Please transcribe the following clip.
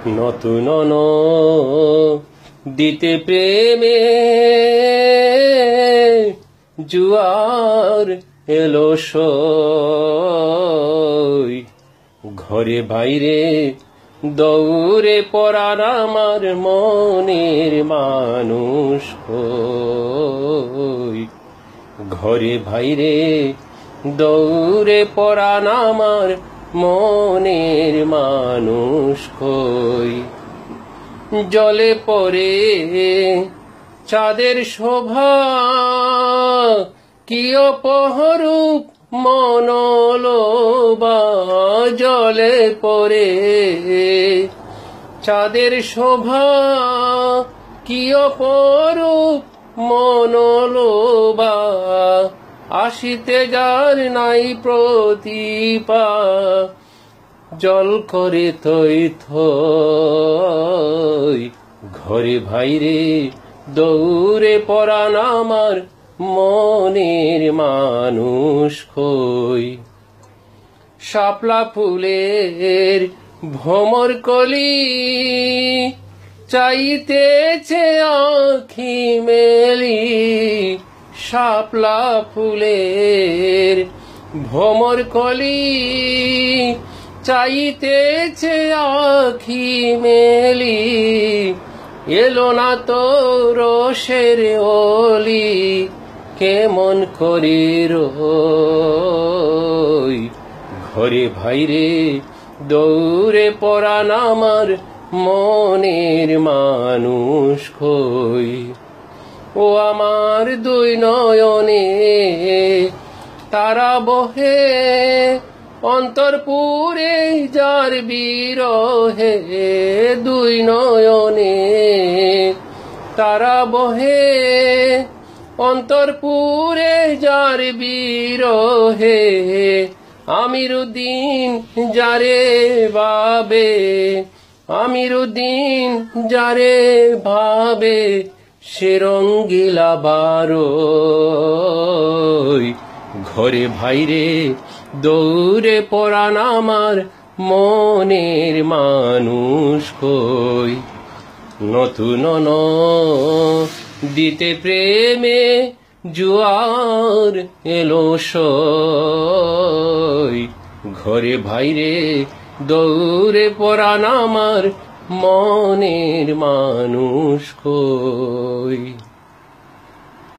নতুন দিতে প্রেমে জুয়ার এলো সই, ঘরে বাইরে দৌড়ে পড়ার আমার মনের মানুষ কই। ঘরে বাইরে দৌড়ে পড়ান আমার মনের মানুষ কই। জলে পড়ে চাঁদের শোভা কি অপরূপ মনোলোভা। জলে পড়ে চাঁদের শোভা কি অপরূপ মনোলোভা। আসিতে যার নাই প্রতিপা, জল করে থই থই। ঘরে বাইরে দৌড়ে পড়ান আমার মনের মানুষ কই। শাপলা ফুলের ভ্রমর কলি চাইতেছে আঁখি মেলি। শাপলা ফুলের ভ্রমর কলি চাইতেছে আঁখি মেলি। এলো না তো রোষের ওলি, কেমন করে রই। ঘরে বাইরে দৌড়ে পড়ান আমার মনের মানুষ কই। ও আমার দুই নয়নে তারা বহে অন্তরপুরে যার বিরহে। দুই নয়নে তারা বহে অন্তরপুরে যার বিরহে। আমিরুদ্দিন যারে ভাবে, আমিরুদ্দিন যারে ভাবে, সে রঙ্গিলা বারোই। ঘরে বাইরে দৌড়ে পড়ান আমার মনের মানুষ কই। নতুন দিতে প্রেমে জুয়ার এলো সই, ঘরে বাইরে দৌড়ে পড়ান আমার মনের মানুষ কই।